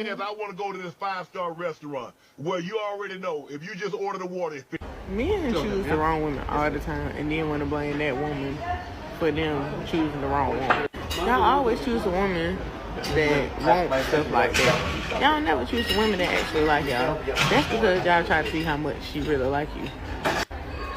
says, I want to go to this 5-star restaurant where you already know if you just order the water, it's men choose the wrong women all the time and then want to blame that woman for them choosing the wrong woman. Y'all always choose a woman that want stuff like that. Y'all never choose the women that actually like y'all. That's because y'all try to see how much she really like you.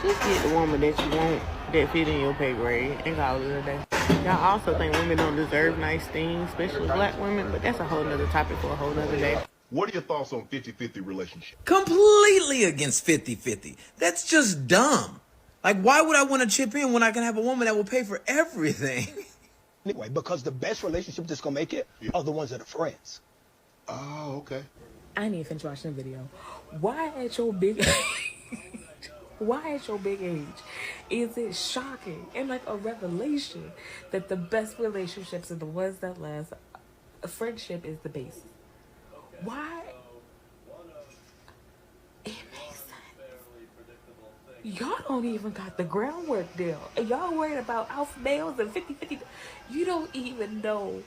Just get the woman that you want that fit in your pay grade and call it a day. Y'all also think women don't deserve nice things, especially black women, but that's a whole nother topic for a whole nother day. What are your thoughts on 50-50 relationship? Completely against 50-50. That's just dumb. Like, why would I want to chip in when I can have a woman that will pay for everything? Anyway, because the best relationship that's gonna make it are the ones that are friends. Oh, okay. I ain't even finished watching the video. Why at your big age is it shocking and like a revelation that the best relationships are the ones that last? Friendship is the base. Why? It makes sense. Y'all don't even got the groundwork deal. And y'all worried about alpha males and 50-50. You don't even know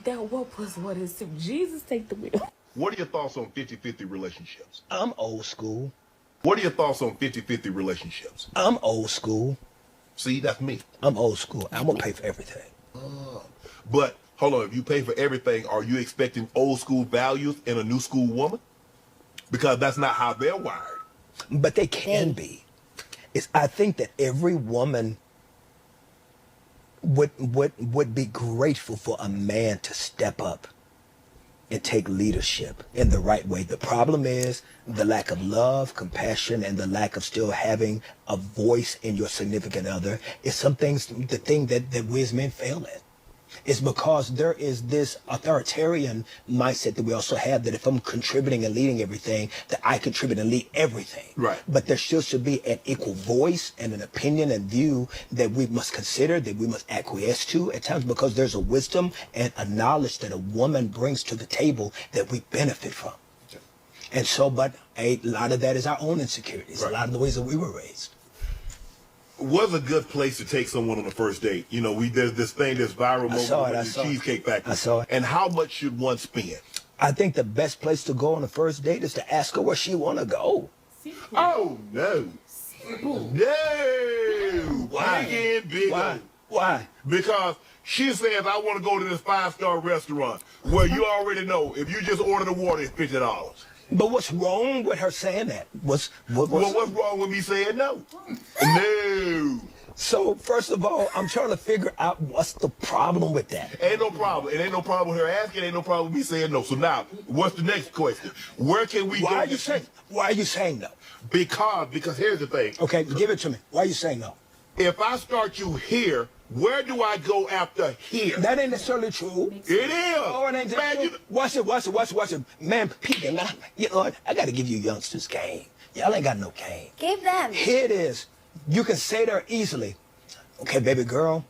that 1 + 1 is 2. Jesus, take the wheel. What are your thoughts on 50-50 relationships? I'm old school. What are your thoughts on 50-50 relationships? I'm old school. See, that's me. I'm old school. I'm gonna pay for everything. But hold on, if you pay for everything, are you expecting old school values in a new school woman? Because that's not how they're wired. But they can be. I think that every woman would be grateful for a man to step up and take leadership in the right way. The problem is the lack of love, compassion, and the lack of still having a voice in your significant other is some things, the thing that we as men fail at. It's because there is this authoritarian mindset that we also have that if I'm contributing and leading everything, that I contribute and lead everything. Right. But there still should be an equal voice and an opinion and view that we must consider, that we must acquiesce to at times, because there's a wisdom and a knowledge that a woman brings to the table that we benefit from. Okay. And so, but a lot of that is our own insecurities, right. A lot of the ways that we were raised. What's a good place to take someone on a first date? You know, there's this thing, this viral moment with the Cheesecake Factory. I saw it. And how much should one spend? I think the best place to go on a first date is to ask her where she want to go. Oh, no. No. Why? Big Why? Why? Because she says, I want to go to this 5-star restaurant where you already know if you just order the water, it's $50. But what's wrong with her saying that? What's wrong with me saying no? No. So, first of all, I'm trying to figure out what's the problem with that. Ain't no problem. It ain't no problem with her asking. Ain't no problem with me saying no. So now, what's the next question? Where can we go? Why are you saying no? Because here's the thing. Okay, give it to me. Why are you saying no? If I start you here, where do I go after here? That ain't necessarily true. It is. Oh, it ain't true. Watch it. Man, people, you know what? I got to give you youngsters game. Y'all ain't got no game. Give them. Here it is. You can say there easily, okay, baby girl,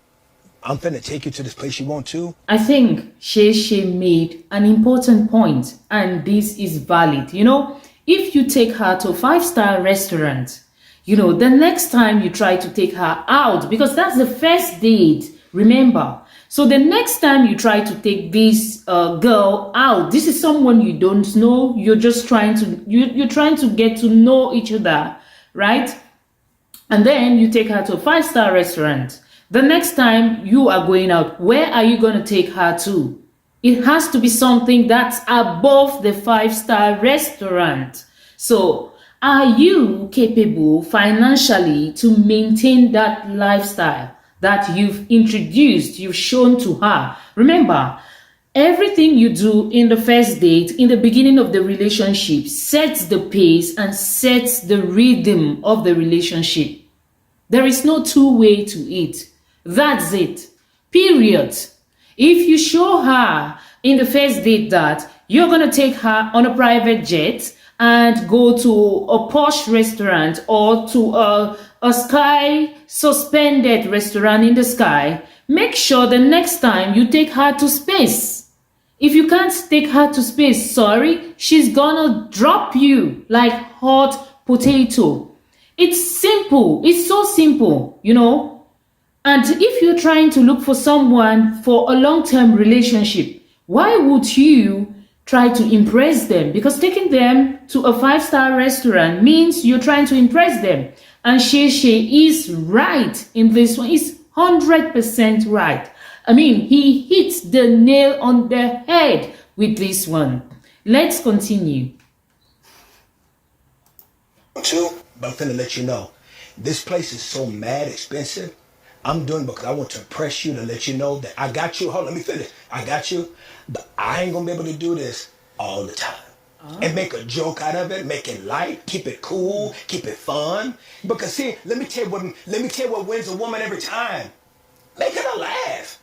I'm finna take you to this place you want to. I think Shayshay made an important point, and this is valid. You know, if you take her to a 5-star restaurant, you know, the next time you try to take her out, because that's the first date, remember. So the next time you try to take this girl out, this is someone you don't know. You're just trying to, you're trying to get to know each other, right? And then you take her to a 5-star restaurant. The next time you are going out, where are you going to take her to? It has to be something that's above the 5-star restaurant. So, are you capable financially to maintain that lifestyle that you've introduced, you've shown to her? Remember, everything you do in the first date, in the beginning of the relationship, sets the pace and sets the rhythm of the relationship. There is no two-way to it. That's it. Period. If you show her in the first date that you're going to take her on a private jet and go to a posh restaurant or to a sky suspended restaurant in the sky, make sure the next time you take her to space. If you can't take her to space, sorry, she's gonna drop you like hot potato. It's simple. It's so simple, you know. And if you're trying to look for someone for a long-term relationship, why would you try to impress them, because taking them to a 5-star restaurant means you're trying to impress them. And Shayshay is right in this one. He's 100% right. I mean, he hits the nail on the head with this one. Let's continue. Two, but I'm finna let you know, this place is so mad expensive. I'm doing it because I want to impress you, to let you know that I got you. Hold on, let me finish. I got you, but I ain't gonna be able to do this all the time. And make a joke out of it, make it light, keep it cool, keep it fun. Because see, let me tell you what wins a woman every time. Make her laugh.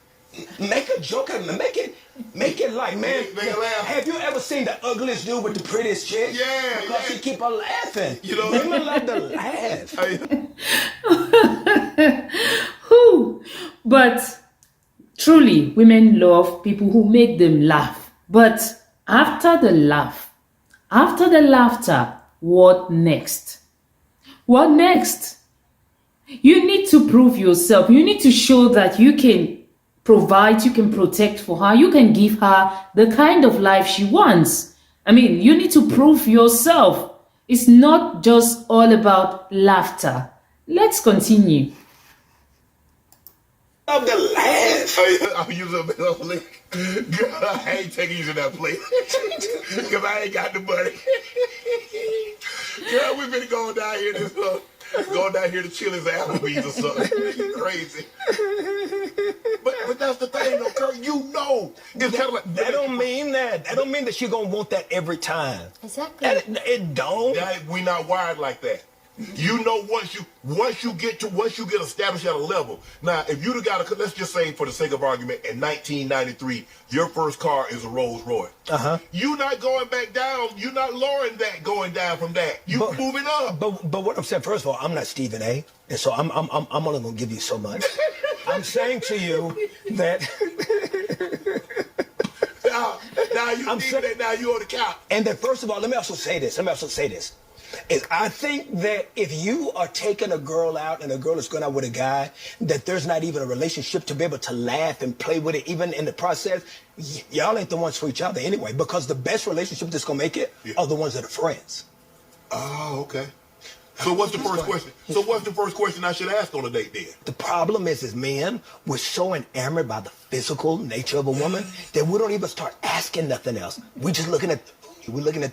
Make a joke out of it. Make it like, man. Make her laugh. Have you ever seen the ugliest dude with the prettiest chick? Yeah. Because she keep her laughing. You know, women love to laugh. Whew. But truly, women love people who make them laugh. But after the laugh, after the laughter, what next? What next? You need to prove yourself. You need to show that you can provide, you can protect for her, you can give her the kind of life she wants. I mean, you need to prove yourself. It's not just all about laughter. Let's continue. Love to laugh. I'm using a plate. Girl, I ain't taking you to that plate. Because I ain't got the money. Girl, we been going down here to Chili's Applebee's or something. You crazy. But that's the thing, though, Kirk. You know. It's kind of like, That don't mean that. That don't mean that she gonna want that every time. Exactly. It don't. we not wired like that. You know, once you get established at a level. Now, if you'd have got a, let's just say for the sake of argument, in 1993, your first car is a Rolls Royce. You not going back down. You're not lowering that, going down from that. You moving up. But what I'm saying, first of all, I'm not Stephen A. And so I'm only gonna give you so much. I'm saying to you that now you on the couch. And then first of all, let me also say this. Is I think that if you are taking a girl out and a girl is going out with a guy, that there's not even a relationship to be able to laugh and play with it, even in the process, y'all ain't the ones for each other anyway, because the best relationship that's going to make it are the ones that are friends. Oh, okay. So what's the first question? So what's the first question I should ask on a date then? The problem is men, we're so enamored by the physical nature of a woman that we don't even start asking nothing else. We're just looking at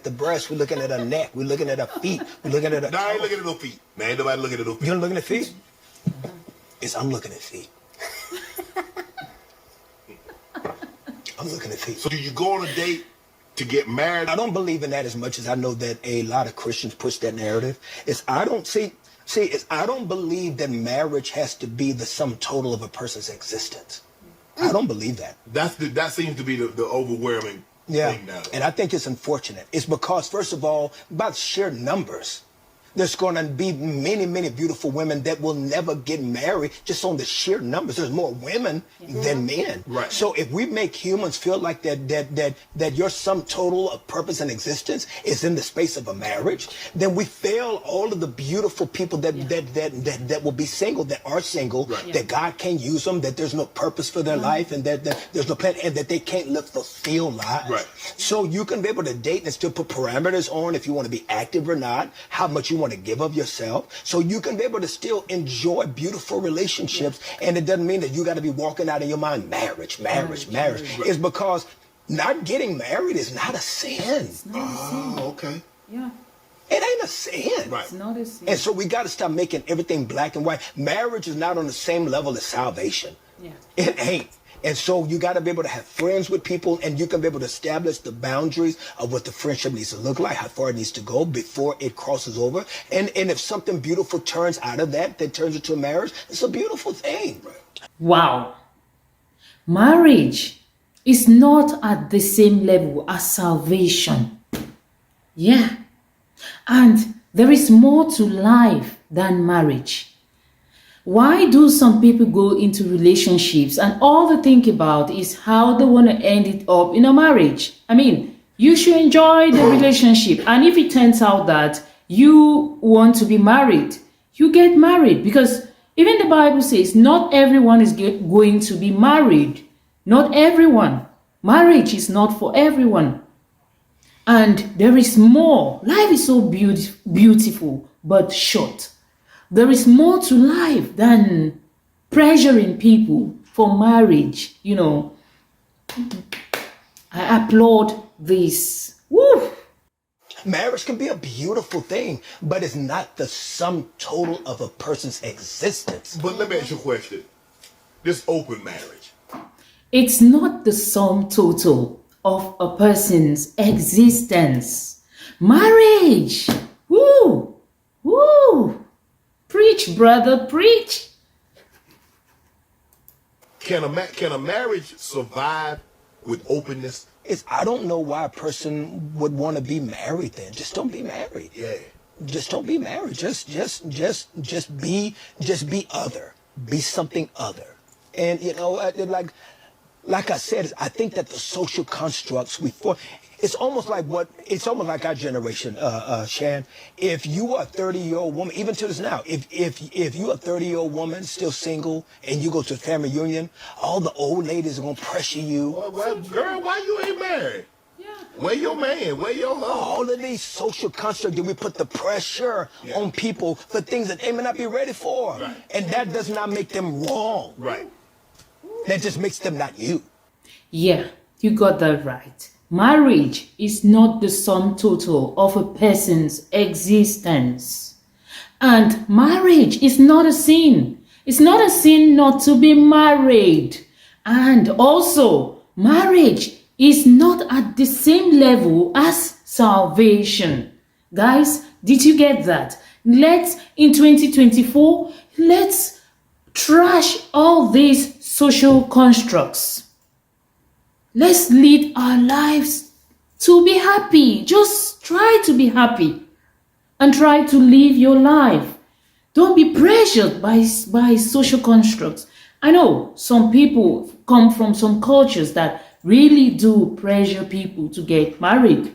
the breast, we're looking at her neck, we're looking at her feet, we're looking at her... No, I ain't looking at no feet. Man, ain't nobody looking at no feet. You don't looking at feet? I'm looking at feet. I'm looking at feet. So do you go on a date to get married? I don't believe in that as much as I know that a lot of Christians push that narrative. I don't believe that marriage has to be the sum total of a person's existence. I don't believe that. That seems to be the overwhelming thing now. And I think it's unfortunate. It's because, first of all, about sheer numbers, there's going to be many, many beautiful women that will never get married just on the sheer numbers. There's more women than men. Right. So if we make humans feel like that your sum total of purpose and existence is in the space of a marriage, then we fail all of the beautiful people that will be single, that are single, that God can't use them, that there's no purpose for their life, and that there's no plan, and that they can't live fulfilled lives. Right. So you can be able to date and still put parameters on if you want to be active or not, how much you want to give of yourself, so you can be able to still enjoy beautiful relationships. And it doesn't mean that you got to be walking out of your mind marriage. It's because not getting married is not a sin. Okay. Yeah. It ain't a sin. Right. It's not a sin. And so we got to stop making everything black and white. Marriage is not on the same level as salvation. Yeah. It ain't. And so you got to be able to have friends with people, and you can be able to establish the boundaries of what the friendship needs to look like, how far it needs to go before it crosses over. And if something beautiful turns out of that turns into a marriage, it's a beautiful thing. Wow. Marriage is not at the same level as salvation. Yeah. And there is more to life than marriage. Why do some people go into relationships and all they think about is how they want to end it up in a marriage? I mean, you should enjoy the relationship. And if it turns out that you want to be married, you get married. Because even the Bible says not everyone is going to be married. Not everyone. Marriage is not for everyone. And there is more. Life is so beautiful, but short. There is more to life than pressuring people for marriage. You know, I applaud this. Woo! Marriage can be a beautiful thing, but it's not the sum total of a person's existence. But let me ask you a question. This open marriage. It's not the sum total of a person's existence. Marriage! Woo! Woo! Preach, brother, preach! Can a marriage survive with openness? I don't know why a person would want to be married then. Just don't be married. Yeah. Just don't be married. Just be other. Be something other. And you know, like I said, I think that the social constructs it's almost like our generation, Shan. If you are a 30-year-old woman, even to this now, if you're a 30-year-old woman still single and you go to a family reunion, all the old ladies are gonna pressure you. Well, girl, why you ain't married? Yeah. Where your man? Where your husband? All of these social constructs that we put the pressure on people for things that they may not be ready for. Right. And that does not make them wrong. Right. That just makes them not you. Yeah, you got that right. Marriage is not the sum total of a person's existence. And marriage is not a sin. It's not a sin not to be married. And also, marriage is not at the same level as salvation. Guys, did you get that? In 2024, let's trash all these social constructs. Let's lead our lives to be happy. Just try to be happy and try to live your life. Don't be pressured by social constructs. I know some people come from some cultures that really do pressure people to get married.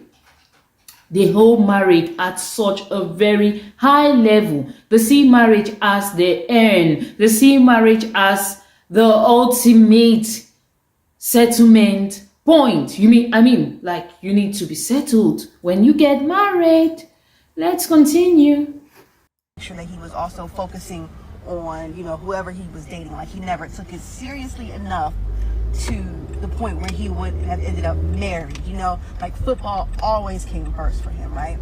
They hold marriage at such a very high level. They see marriage as the end. They see marriage as the ultimate settlement point. You mean like you need to be settled when you get married. Let's continue. Sure that he was also focusing on, you know, whoever he was dating. Like he never took it seriously enough to the point where he would have ended up married. You know, like football always came first for him, right?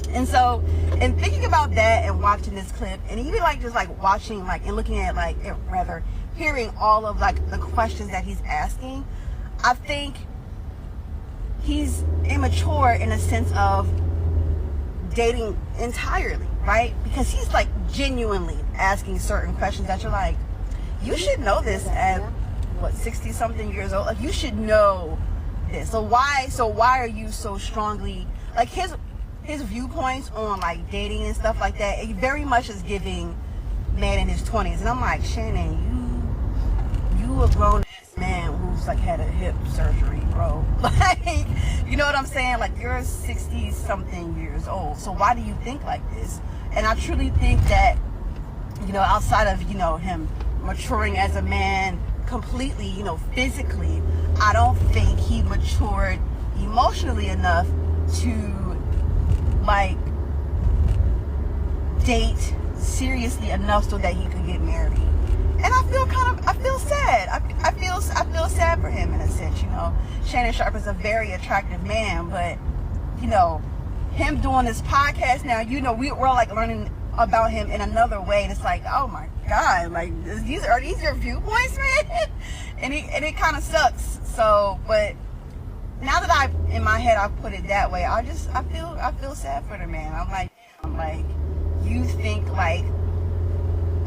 And so, and thinking about that and watching this clip, and even like just like watching like and looking at like rather hearing all of like the questions that he's asking, I think he's immature in a sense of dating entirely, right? Because he's like genuinely asking certain questions that you're like, you should know this at what, 60 something years old? Like you should know this. So why are you so strongly like his viewpoints on like dating and stuff like that? It very much is giving man in his 20s, and I'm like, Shannon, you a grown ass man who's like had a hip surgery, bro. Like, you know what I'm saying? Like you're 60 something years old. So why do you think like this? And I truly think that, you know, outside of, you know, him maturing as a man completely, you know, physically, I don't think he matured emotionally enough to like date seriously enough so that he could get married. And I feel sad. I feel sad for him in a sense, you know. Shannon Sharpe is a very attractive man, but you know, him doing this podcast now, you know, we're like learning about him in another way, and it's like, oh my God, like these are your viewpoints, man? and it kind of sucks. So, but now that in my head I put it that way, I feel sad for the man. I'm like, you think like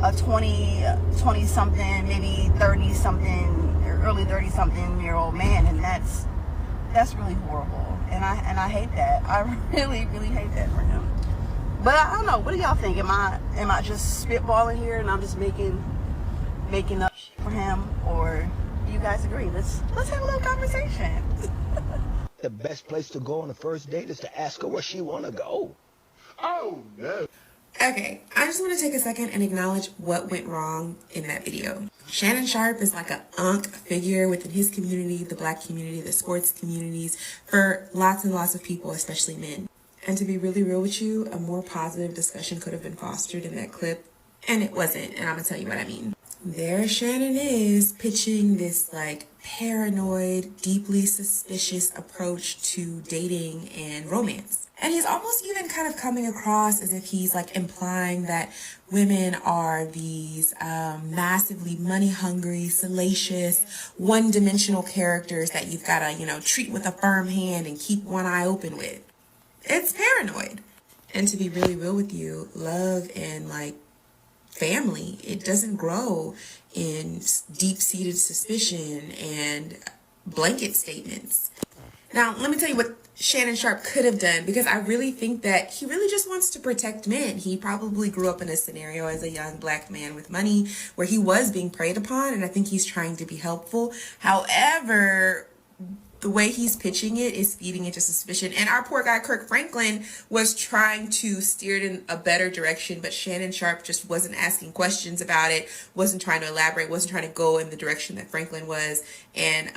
a 20 something, maybe 30 something, or early 30 something year old man, and that's really horrible. And I hate that. I really, really hate that for him. But I don't know. What do y'all think? Am I just spitballing here and I'm just making up shit for him, or do you guys agree? Let's have a little conversation. The best place to go on the first date is to ask her where she want to go. Oh, no. Okay, I just want to take a second and acknowledge what went wrong in that video. Shannon Sharpe is like a unk figure within his community, the black community, the sports communities, for lots and lots of people, especially men. And to be really real with you, a more positive discussion could have been fostered in that clip, and it wasn't, and I'm gonna tell you what I mean. There Shannon is pitching this like paranoid, deeply suspicious approach to dating and romance. And he's almost even kind of coming across as if he's like implying that women are these massively money hungry, salacious, one-dimensional characters that you've got to, treat with a firm hand and keep one eye open with. It's paranoid. And to be really real with you, love and like family, it doesn't grow in deep-seated suspicion and blanket statements. Now, let me tell you what Shannon Sharpe could have done, because I really think that he really just wants to protect men. He probably grew up in a scenario as a young black man with money where he was being preyed upon, and I think he's trying to be helpful. However, the way he's pitching it is feeding into suspicion. And our poor guy, Kirk Franklin, was trying to steer it in a better direction, but Shannon Sharpe just wasn't asking questions about it, wasn't trying to elaborate, wasn't trying to go in the direction that Franklin was. And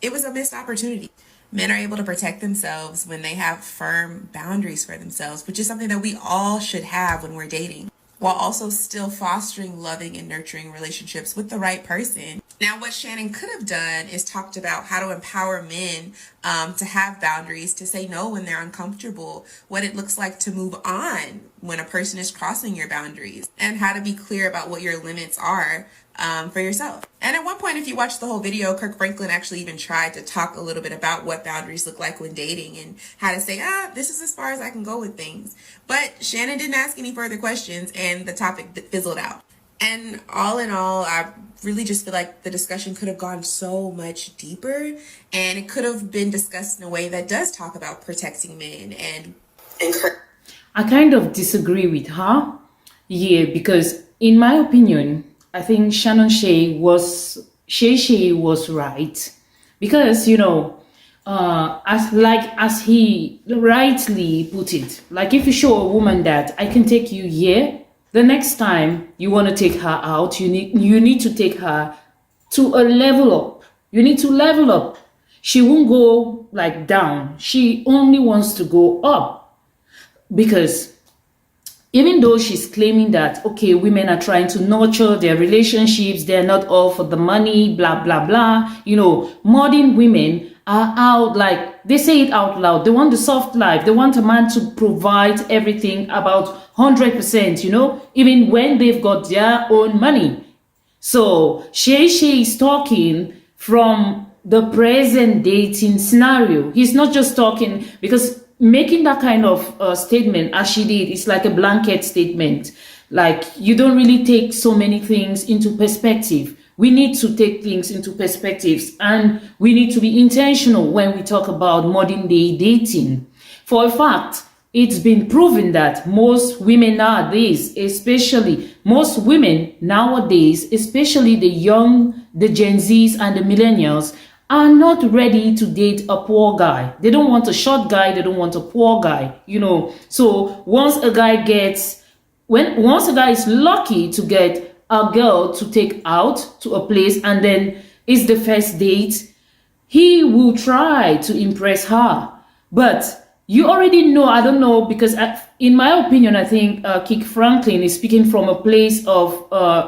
it was a missed opportunity. Men are able to protect themselves when they have firm boundaries for themselves, which is something that we all should have when we're dating, while also still fostering loving and nurturing relationships with the right person. Now, what Shannon could have done is talked about how to empower men to have boundaries, to say no when they're uncomfortable, what it looks like to move on when a person is crossing your boundaries, and how to be clear about what your limits are for yourself. And at one point, if you watch the whole video, Kirk Franklin actually even tried to talk a little bit about what boundaries look like when dating and how to say, this is as far as I can go with things. But Shannon didn't ask any further questions and the topic fizzled out. And all in all, I really just feel like the discussion could have gone so much deeper, and it could have been discussed in a way that does talk about protecting men and I kind of disagree with her. Yeah, because in my opinion, I think Shayshay was right. Because, as he rightly put it, like if you show a woman that I can take you here, the next time you want to take her out, you need to take her to a level up. You need to level up. She won't go like down. She only wants to go up. Because even though she's claiming that, okay, women are trying to nurture their relationships, they're not all for the money, blah, blah, blah. Modern women are out, like, they say it out loud. They want the soft life. They want a man to provide everything about 100%, even when they've got their own money. So Shayshay is talking from the present dating scenario. He's not just talking, because making that kind of statement as she did, it's like a blanket statement. Like, you don't really take so many things into perspective. We need to take things into perspectives, and we need to be intentional when we talk about modern day dating. For a fact, it's been proven that most women nowadays, especially the young, the Gen Zs and the millennials, are not ready to date a poor guy. They don't want a short guy. They don't want a poor guy, So once a guy is lucky to get a girl to take out to a place, and then it's the first date, he will try to impress her. But you already know, I don't know, because in my opinion, I think Kirk Franklin is speaking from a place of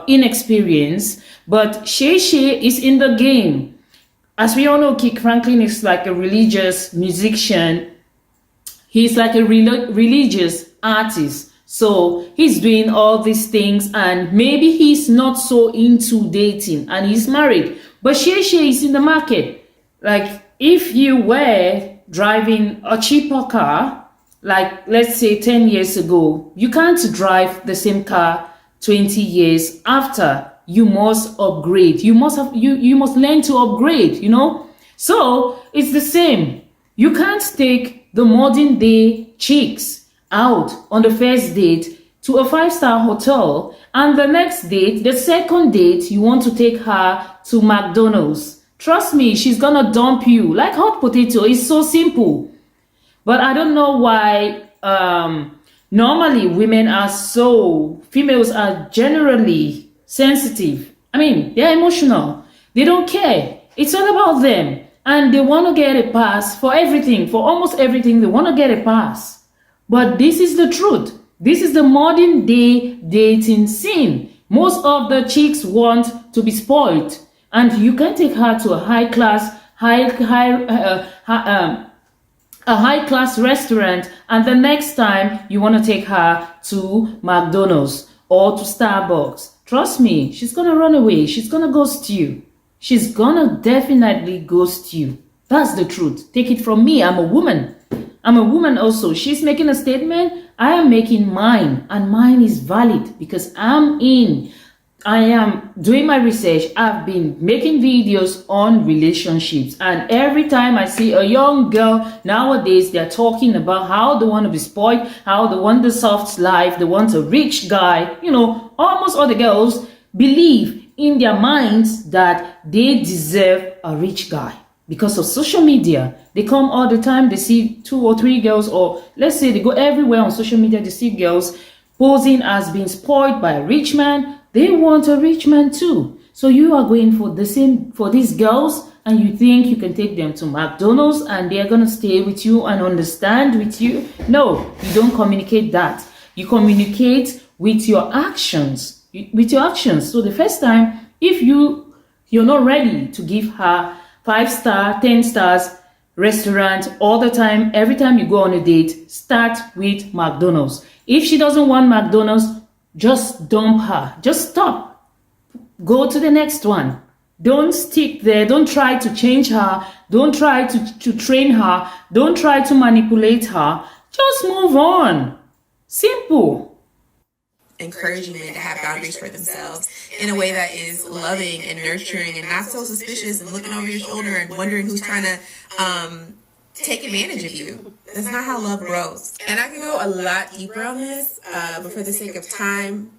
inexperience, but Shayshay is in the game. As we all know, Kirk Franklin is like a religious musician. He's like a religious artist. So he's doing all these things, and maybe he's not so into dating, and he's married. But Shayshay is in the market. Like, if you were driving a cheaper car, like let's say 10 years ago, you can't drive the same car 20 years after. You must upgrade. You must learn to upgrade, So it's the same. You can't take the modern day chicks out on the first date to a 5-star hotel, and the next date, the second date, you want to take her to McDonald's. Trust me, she's gonna dump you like hot potato. It's so simple. But I don't know why normally females are generally sensitive I mean, they're emotional. They don't care. It's all about them. And they want to get a pass for everything, for almost everything. They want to get a pass. But this is the truth. This is the modern day dating scene. Most of the chicks want to be spoiled. And you can take her to a high class restaurant, and the next time you want to take her to McDonald's or to Starbucks. Trust me, she's gonna run away. She's gonna ghost you. She's gonna definitely ghost you. That's the truth. Take it from me. I'm a woman. I'm a woman also. She's making a statement. I am making mine, and mine is valid because I am doing my research. I've been making videos on relationships, and every time I see a young girl nowadays, they're talking about how they want to be spoiled, how they want the soft life, they want a rich guy. You know, almost all the girls believe in their minds that they deserve a rich guy. Because of social media, they come all the time, they see 2 or 3 girls, or let's say they go everywhere on social media, they see girls posing as being spoiled by a rich man. They want a rich man too. So you are going for the same for these girls, and you think you can take them to McDonald's and they're going to stay with you and understand with you. No, you don't communicate that. You communicate with your actions. So the first time, if you're not ready to give her 5-star, 10 stars restaurant all the time, every time you go on a date, start with McDonald's. If she doesn't want McDonald's, just dump her. Just stop. Go to the next one. Don't stick there. Don't try to change her. Don't try to train her. Don't try to manipulate her. Just move on. Simple. Encouraging men to have boundaries for themselves in a way that is loving and nurturing and not so suspicious and looking over your shoulder and wondering who's trying to take advantage of you. That's not how love grows. And I can go a lot deeper on this, but for the sake of time,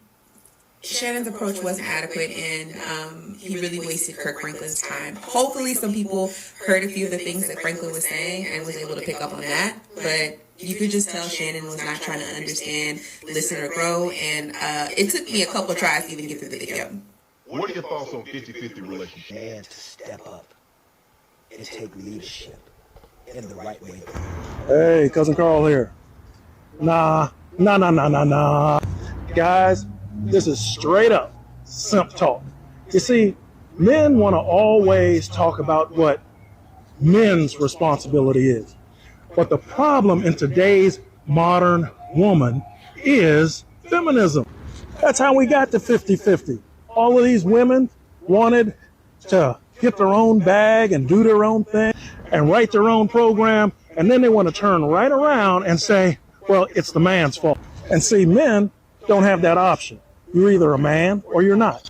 Shannon's approach wasn't adequate, and he really wasted Kirk Franklin's time. Hopefully some people heard a few of the things that Franklin was saying and was able to pick up on that, but you could just tell Shannon was not trying to understand, listen, or grow, and it took me a couple of tries to even get through the video. What are your thoughts on 50-50 relationship? Man to step up and take leadership in the right way. Hey, Cousin Carl here. Nah. Guys, this is straight up simp talk. You see, men want to always talk about what men's responsibility is. But the problem in today's modern woman is feminism. That's how we got to 50-50. All of these women wanted to get their own bag and do their own thing and write their own program, and then they want to turn right around and say, well, it's the man's fault. And see, men don't have that option. You're either a man or you're not.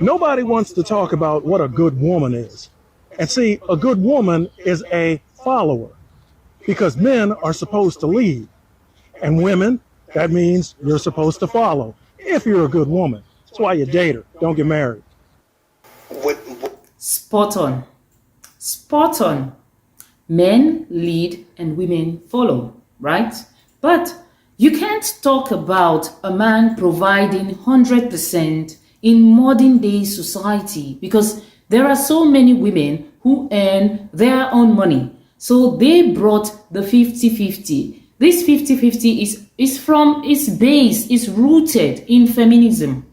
Nobody wants to talk about what a good woman is. And see, a good woman is a follower, because men are supposed to lead. And women, that means you're supposed to follow if you're a good woman. That's why you date her. Don't get married. Spot on. Spot on. Men lead and women follow, right? But you can't talk about a man providing 100% in modern day society, because there are so many women who earn their own money. So they brought the 50-50. This 50-50 is rooted in feminism.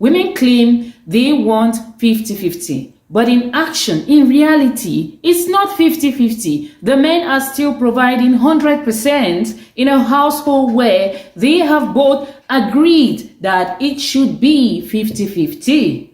Women claim they want 50-50, but in action, in reality, it's not 50-50. The men are still providing 100% in a household where they have both agreed that it should be 50-50.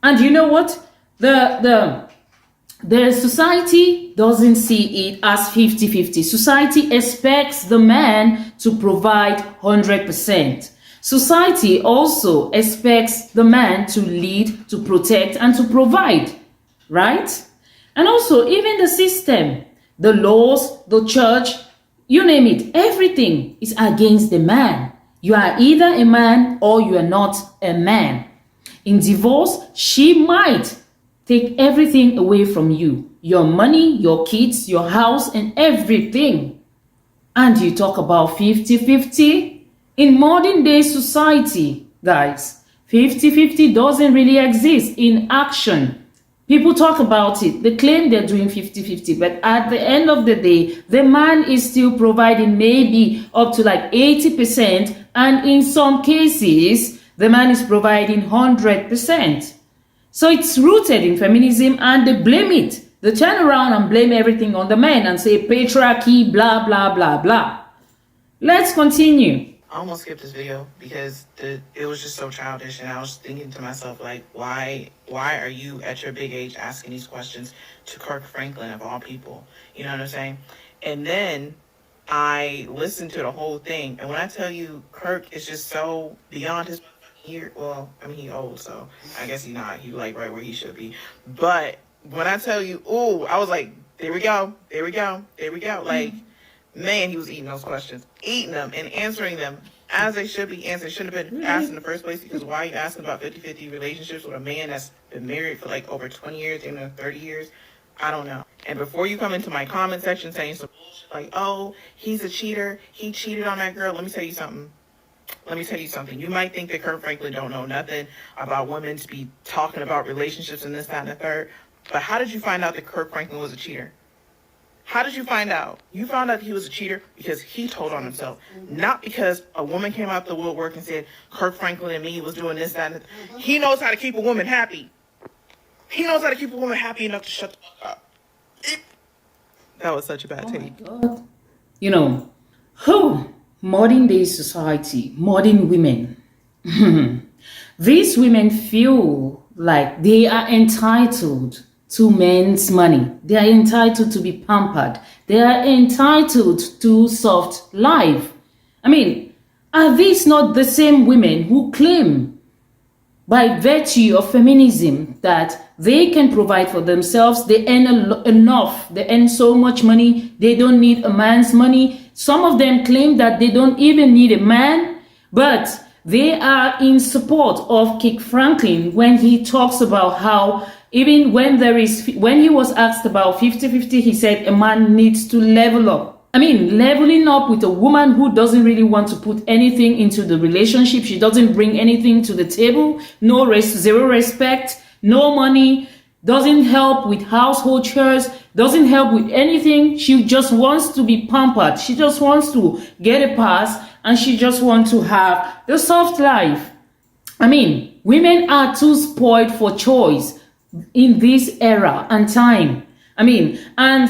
And you know what? The society doesn't see it as 50-50. Society expects the man to provide 100%. Society also expects the man to lead, to protect, and to provide, right? And also, even the system, the laws, the church, you name it, everything is against the man. You are either a man or you are not a man. In divorce, she might take everything away from you. Your money, your kids, your house, and everything. And you talk about 50-50? In modern day society, guys, 50-50 doesn't really exist in action. People talk about it. They claim they're doing 50-50, but at the end of the day, the man is still providing maybe up to like 80%, and in some cases, the man is providing 100%. So it's rooted in feminism, and they blame it. They turn around and blame everything on the men and say patriarchy, blah, blah, blah, blah. Let's continue. I almost skipped this video because it was just so childish, and I was thinking to myself, like, why are you at your big age asking these questions to Kirk Franklin of all people? You know what I'm saying? And then I listened to the whole thing, and when I tell you Kirk is just so beyond his year, well, I mean, he old, so I guess he's not. He like right where he should be. But when I tell you, ooh, I was like, there we go. Like, man, he was eating those questions, eating them and answering them as they should be answered. Shouldn't have been asked in the first place, because why are you asking about 50-50 relationships with a man that's been married for like over 20 years, 30 years? I don't know. And before you come into my comment section saying some bullshit like, oh, he's a cheater, he cheated on that girl, let me tell you something. You might think that Kirk Franklin don't know nothing about women to be talking about relationships and this, that, and the third. But how did you find out that Kirk Franklin was a cheater? How did you find out? You found out he was a cheater because he told on himself, not because a woman came out the woodwork and said, Kirk Franklin and me was doing this, that, and that. He knows how to keep a woman happy. He knows how to keep a woman happy enough to shut the fuck up. That was such a bad take. Oh my God. You know, modern day society, modern women, these women feel like they are entitled to men's money. They are entitled to be pampered. They are entitled to soft life. I mean, are these not the same women who claim by virtue of feminism that they can provide for themselves? They earn enough. They earn so much money. They don't need a man's money. Some of them claim that they don't even need a man, but they are in support of Kirk Franklin when he talks about how even when he was asked about 50-50, he said a man needs to level up. I mean, leveling up with a woman who doesn't really want to put anything into the relationship. She doesn't bring anything to the table. Zero respect, no money, doesn't help with household chores, doesn't help with anything. She just wants to be pampered. She just wants to get a pass, and she just wants to have the soft life. I mean, women are too spoiled for choice in this era and time. I mean, and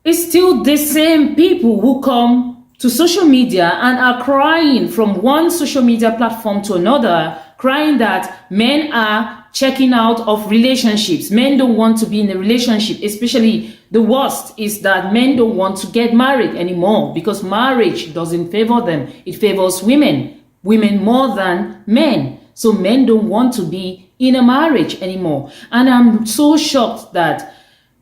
it's still the same people who come to social media and are crying from one social media platform to another, crying that men are checking out of relationships. Men don't want to be in a relationship. Especially the worst is that men don't want to get married anymore because marriage doesn't favor them. It favors women more than men. So men don't want to be in a marriage anymore. And I'm so shocked that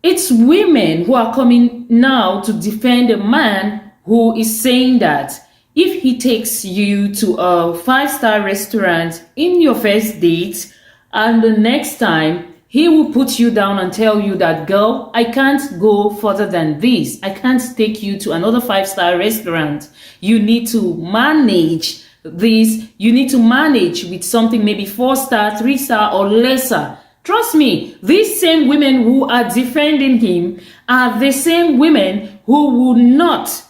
it's women who are coming now to defend a man who is saying that if he takes you to a 5-star restaurant in your first date, and the next time he will put you down and tell you that, girl, I can't go further than this. I can't take you to another 5-star restaurant. You need to manage this. You need to manage with something maybe 4-star, 3-star or lesser. Trust me, these same women who are defending him are the same women who would not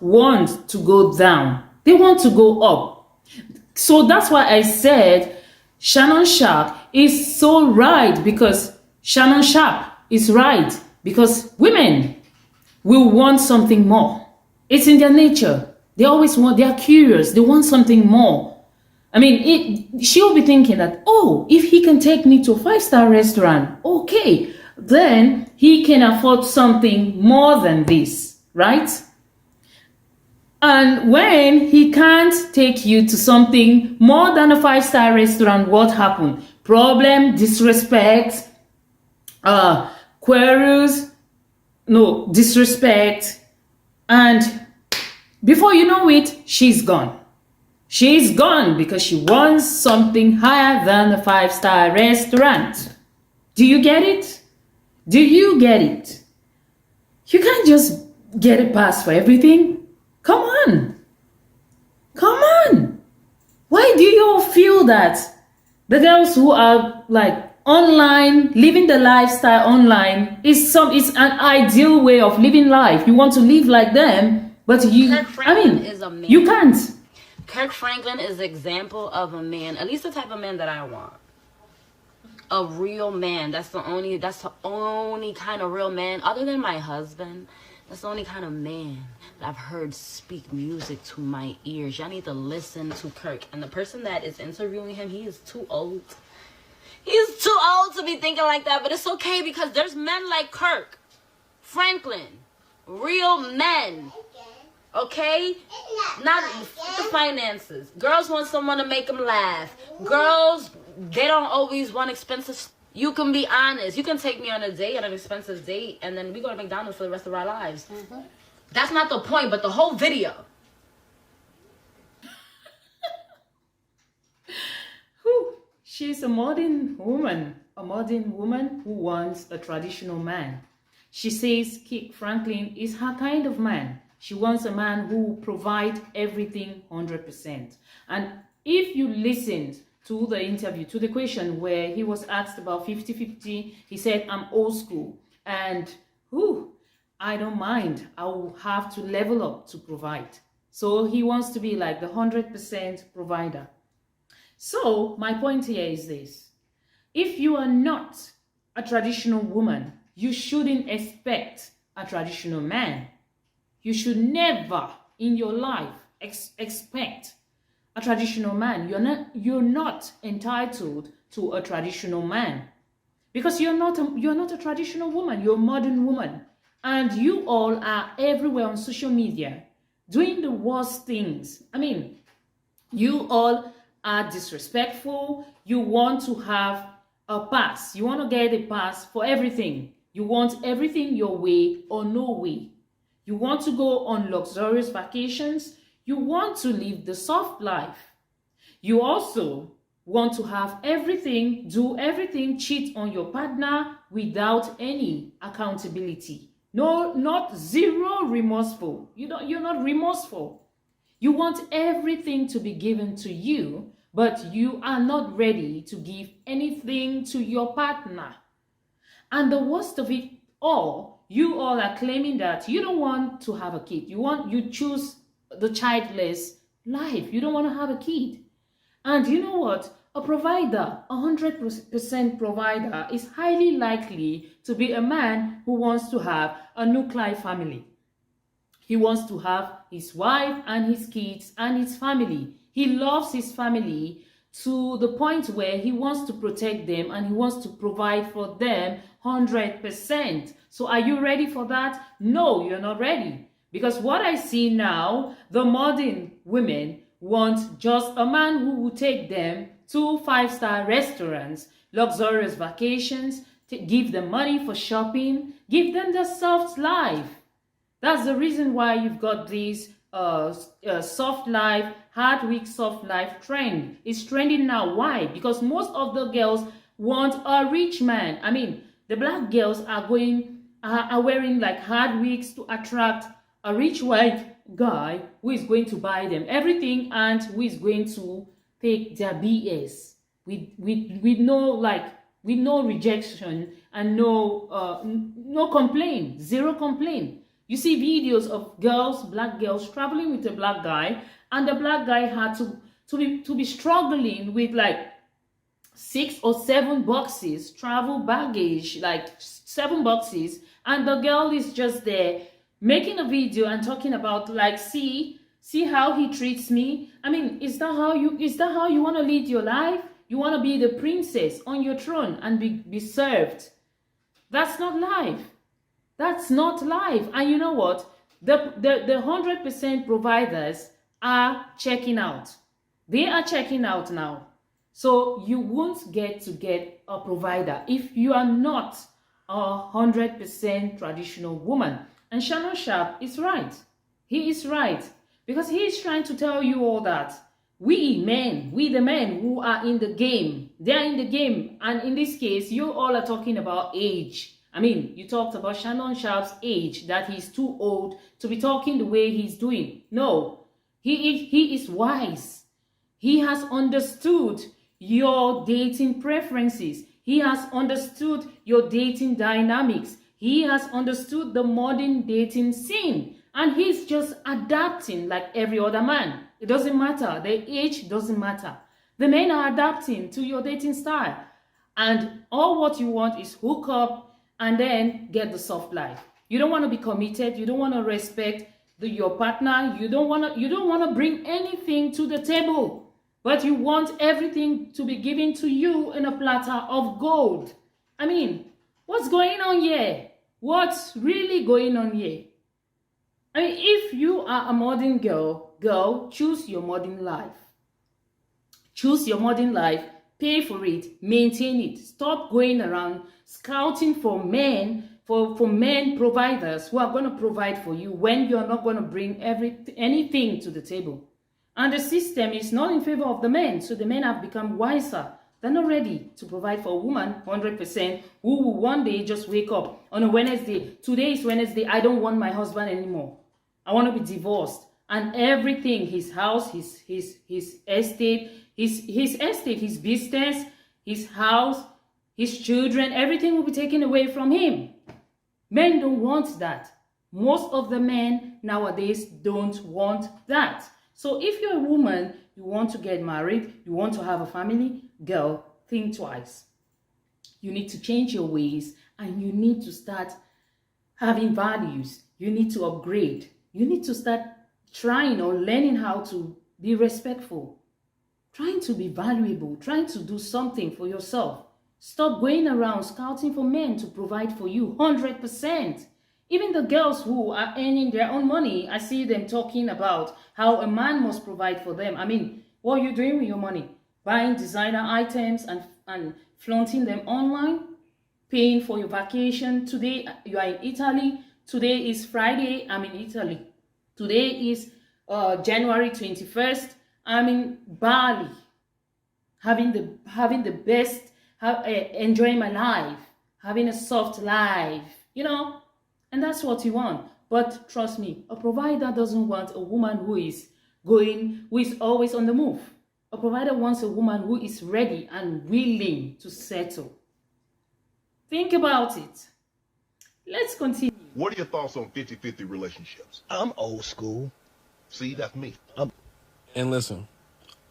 want to go down. They want to go up. So that's why I said Shannon Sharpe is so right, because Shannon Sharpe is right, because women will want something more. It's in their nature. They always want, they are curious. They want something more. I mean, she'll be thinking that, oh, if he can take me to a 5-star restaurant, okay, then he can afford something more than this, right? And when he can't take you to something more than a 5-star restaurant, what happened? Problem, disrespect, queries, disrespect, and before you know it, she's gone. She's gone because she wants something higher than a 5-star restaurant. Do you get it? Do you get it? You can't just get a pass for everything. Come on. Come on. Why do you we all feel that the girls who are like online, living the lifestyle online is an ideal way of living life. You want to live like them, but you can't. Kirk Franklin is an example of a man, at least the type of man that I want. A real man. That's the only kind of real man, other than my husband. That's the only kind of man that I've heard speak music to my ears. Y'all need to listen to Kirk. And the person that is interviewing him, he is too old. He's too old to be thinking like that, but it's okay because there's men like Kirk Franklin, real men, okay? Not the finances. Girls want someone to make them laugh. Girls, they don't always want expensive. You can be honest. You can take me on a date, an expensive date, and then we go to McDonald's for the rest of our lives. That's not the point, but the whole video. She's a modern woman who wants a traditional man. She says Kirk Franklin is her kind of man. She wants a man who provides everything 100%. And if you listened to the interview, to the question where he was asked about 50-50, he said, I'm old school. And I don't mind. I will have to level up to provide. So he wants to be like the 100% provider. So my point here is this. If you are not a traditional woman, you shouldn't expect a traditional man. You should never in your life expect a traditional man. You're not entitled to a traditional man because you're not a traditional woman. You're a modern woman, and you all are everywhere on social media doing the worst things. I mean, you all are disrespectful. You want to have a pass. You want to get a pass for everything. You want everything your way or no way. You want to go on luxurious vacations. You want to live the soft life. You also want to have everything, do everything, cheat on your partner without any accountability. No, not zero remorseful. You're not remorseful. You want everything to be given to you, but you are not ready to give anything to your partner. And the worst of it all, you all are claiming that you don't want to have a kid. You choose the childless life. You don't want to have a kid. And you know what? A provider, 100% provider, is highly likely to be a man who wants to have a nuclear family. He wants to have his wife and his kids and his family. He loves his family to the point where he wants to protect them and he wants to provide for them 100%. So are you ready for that? No, you're not ready. Because what I see now, the modern women want just a man who will take them to 5-star restaurants, luxurious vacations, give them money for shopping, give them the soft life. That's the reason why you've got this soft life, hard week soft life trend. It's trending now. Why? Because most of the girls want a rich man. I mean, the black girls are wearing like hard wigs to attract a rich white guy who is going to buy them everything and who is going to take their BS with no rejection and no complaint, zero complaint. You see videos of black girls traveling with a black guy, and the black guy had to be struggling with like 6 or 7 boxes, travel baggage, like 7 boxes, and the girl is just there making a video and talking about like, see how he treats me. I mean, is that how you want to lead your life? You want to be the princess on your throne and be served? That's not life. That's not life. And you know what? The 100% providers are checking out. They are checking out now. So you won't get a provider if you are not a 100% traditional woman. And Shannon Sharpe is right. He is right. Because he is trying to tell you all that we the men who are in the game, they are in the game. And in this case, you all are talking about age. I mean, you talked about Shannon Sharpe's age, that he's too old to be talking the way he's doing. No, he is wise. He has understood your dating preferences. He has understood your dating dynamics. He has understood the modern dating scene. And he's just adapting like every other man. It doesn't matter. The age doesn't matter. The men are adapting to your dating style. And all what you want is hook up and then get the soft life. You don't want to be committed. You don't want to respect your partner. You don't want to bring anything to the table. But you want everything to be given to you in a platter of gold. I mean, what's going on here? What's really going on here? I mean, if you are a modern girl, choose your modern life. Choose your modern life, pay for it, maintain it. Stop going around scouting for men, for men providers who are going to provide for you when you are not going to bring anything to the table. And the system is not in favor of the men, so the men have become wiser. They're not ready to provide for a woman 100% who will one day just wake up on a Wednesday. Today is Wednesday. I don't want my husband anymore. I want to be divorced. And everything, his house, his estate, his business, his house, his children, everything will be taken away from him. Men don't want that. Most of the men nowadays don't want that. So if you're a woman, you want to get married, you want to have a family, girl, think twice. You need to change your ways and you need to start having values. You need to upgrade. You need to start trying or learning how to be respectful, trying to be valuable, trying to do something for yourself. Stop going around scouting for men to provide for you 100%. Even the girls who are earning their own money, I see them talking about how a man must provide for them. I mean, what are you doing with your money? Buying designer items and flaunting them online? Paying for your vacation? Today, you are in Italy. Today is Friday, I'm in Italy. Today is January 21st, I'm in Bali. Having the best, enjoying my life, having a soft life, you know? And that's what you want. But trust me, a provider doesn't want a woman who is always on the move. A provider wants a woman who is ready and willing to settle. Think about it. Let's continue. What are your thoughts on 50-50 relationships? I'm old school. See, that's me. And listen,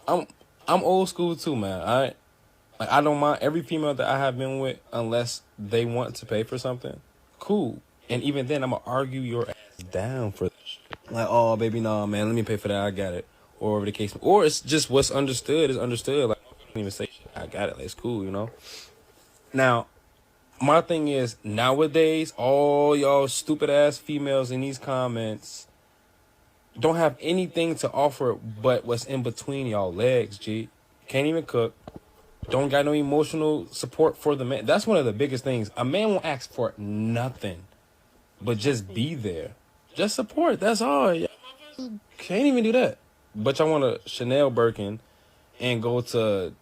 I'm old school too, man. All right, like I don't mind every female that I have been with unless they want to pay for something. Cool. And even then, I'm gonna argue your ass down for that shit. Like, oh, baby, no, man, let me pay for that. I got it. Or whatever the case. Or it's just what's understood is understood. Like, I don't even say shit. I got it. Like, it's cool, you know. Now, my thing is nowadays, all y'all stupid ass females in these comments don't have anything to offer but what's in between y'all legs, G. Can't even cook. Don't got no emotional support for the man. That's one of the biggest things. A man won't ask for nothing but just be there. Just support. That's all. Y'all can't even do that. But y'all want a Chanel Birkin and go to,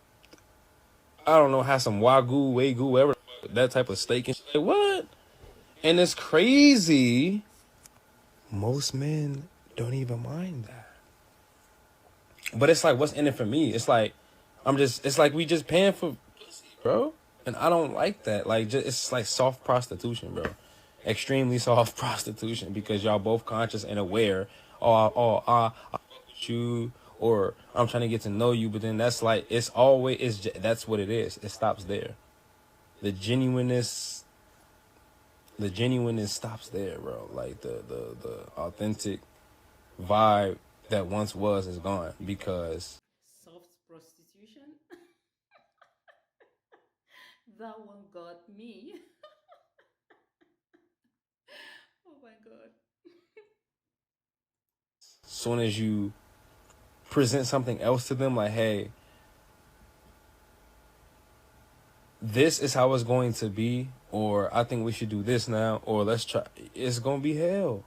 I don't know, have some Wagyu, whatever, that type of steak and shit. What? And it's crazy. Most men don't even mind that. But it's like, what's in it for me? It's like, it's like we just paying for pussy, bro. And I don't like that. Like, it's like soft prostitution, bro. Extremely soft prostitution because y'all both conscious and aware. I fuck with you, or I'm trying to get to know you. But then that's like, that's what it is. It stops there. The genuineness stops there, bro. Like the authentic vibe that once was is gone because Soft prostitution. That one got me. Oh my god. soon as you present something else to them, like, hey, this is how it's going to be, or I think we should do this now, or let's try, it's gonna be hell.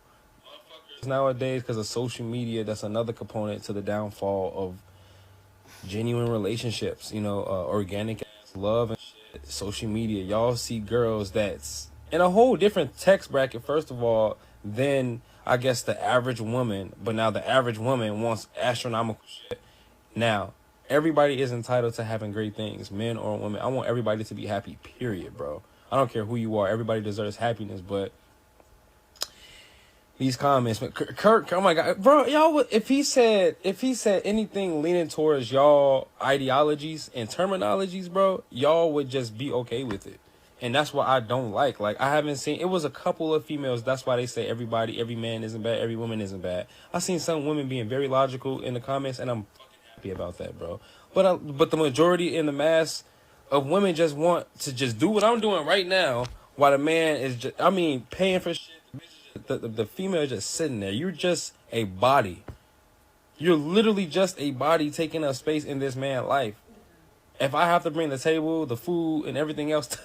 Nowadays, because of social media, that's another component to the downfall of genuine relationships, you know, organic love and shit. Social media, y'all see girls that's in a whole different text bracket, first of all, than I guess the average woman, but now the average woman wants astronomical shit. Now, everybody is entitled to having great things, men or women. I want everybody to be happy, period, bro. I don't care who you are. Everybody deserves happiness, but these comments, man, Kirk, oh my God, bro, y'all would, if he said anything leaning towards y'all ideologies and terminologies, bro, y'all would just be okay with it. And that's what I don't like. Like, I haven't seen, it was a couple of females, that's why they say every man isn't bad, every woman isn't bad. I've seen some women being very logical in the comments, and I'm happy about that, bro. But the majority in the mass of women just want to just do what I'm doing right now, while the man is just, I mean, paying for shit. The female is just sitting there. You're just a body. You're literally just a body taking up space in this man's life. If I have to bring the table, the food, and everything else,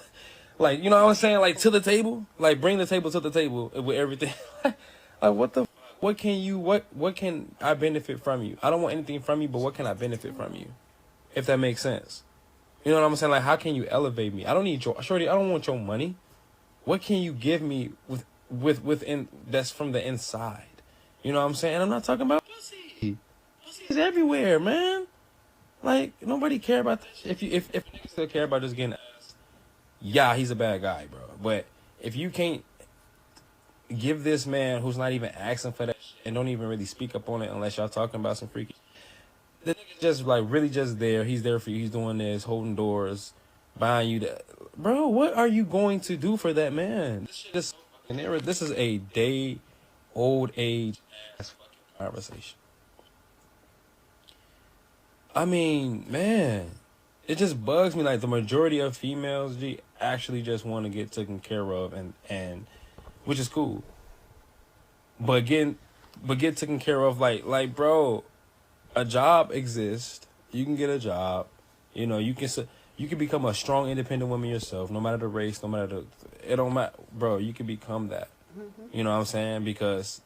like, you know what I'm saying? Like, to the table? Like, bring the table to the table with everything. Like, what can I benefit from you? I don't want anything from you, but what can I benefit from you? If that makes sense. You know what I'm saying? Like, how can you elevate me? I don't need shorty, I don't want your money. What can you give me within that's from the inside? You know what I'm saying? I'm not talking about pussy. Pussy's everywhere, man. Like, nobody care about that shit. If you still care about just getting ass, yeah, he's a bad guy, bro. But if you can't give this man who's not even asking for that shit and don't even really speak up on it unless y'all talking about some freaky, the nigga just like really just there. He's there for you. He's doing this, holding doors, buying you that. Bro, what are you going to do for that man? This shit is so fucking era. This is a day old age ass fucking conversation. I mean, man, it just bugs me. Like, the majority of females, G, actually just want to get taken care of, and which is cool. But get taken care of, like, bro, a job exists. You can get a job. You know, you can become a strong, independent woman yourself, no matter the race, no matter it don't matter, bro. You can become that. You know what I'm saying? Because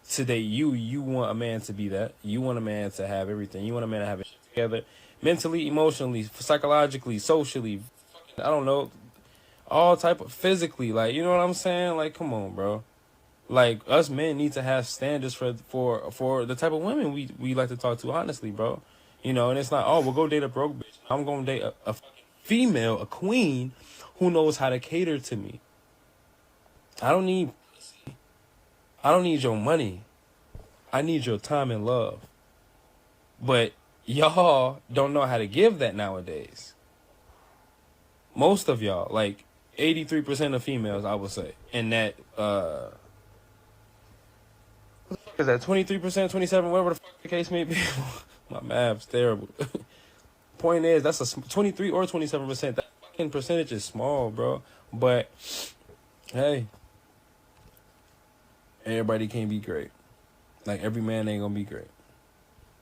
today, you want a man to be that. You want a man to have everything. You want a man to have it together, mentally, emotionally, psychologically, socially. I don't know, all type of physically. Like, you know what I'm saying? Like, come on, bro. Like, us men need to have standards for the type of women we like to talk to. Honestly, bro. You know, and it's not, oh, we'll go date a broke bitch. I'm gonna date a female, a queen, who knows how to cater to me. I don't need your money. I need your time and love. But y'all don't know how to give that nowadays. Most of y'all, like 83% of females, I would say, and that is that 23%, 27, whatever the fuck the case may be. My math's terrible. Point is, that's a 23 or 27%. That fucking percentage is small, bro. But hey, everybody can't be great. Like, every man ain't gonna be great.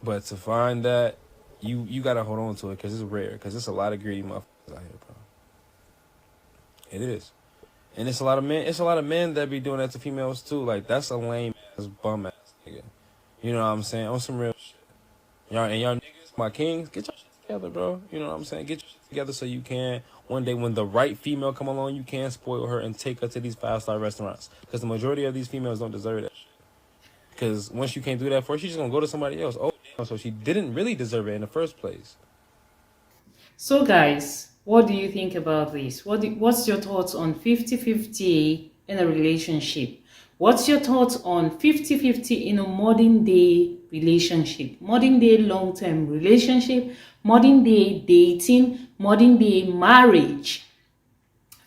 But to find that, you gotta hold on to it, because it's rare. Because there's a lot of greedy motherfuckers out here, bro. It is. And it's a lot of men. It's a lot of men that be doing that to females too. Like, that's a lame ass bum ass nigga. You know what I'm saying? On some real shit. Y'all niggas, my kings, get your shit together, bro. You know what I'm saying? Get your shit together so you can, one day when the right female come along, you can spoil her and take her to these 5-star restaurants. Because the majority of these females don't deserve that shit. Because once you can't do that for her, she's just going to go to somebody else. Oh, damn, so she didn't really deserve it in the first place. So guys, what do you think about this? What's your thoughts on 50-50 in a relationship? What's your thoughts on 50-50 in a modern day relationship? Modern day long-term relationship, modern day dating, modern day marriage?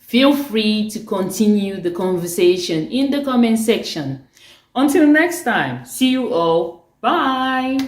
Feel free to continue the conversation in the comment section. Until next time, see you all. Bye.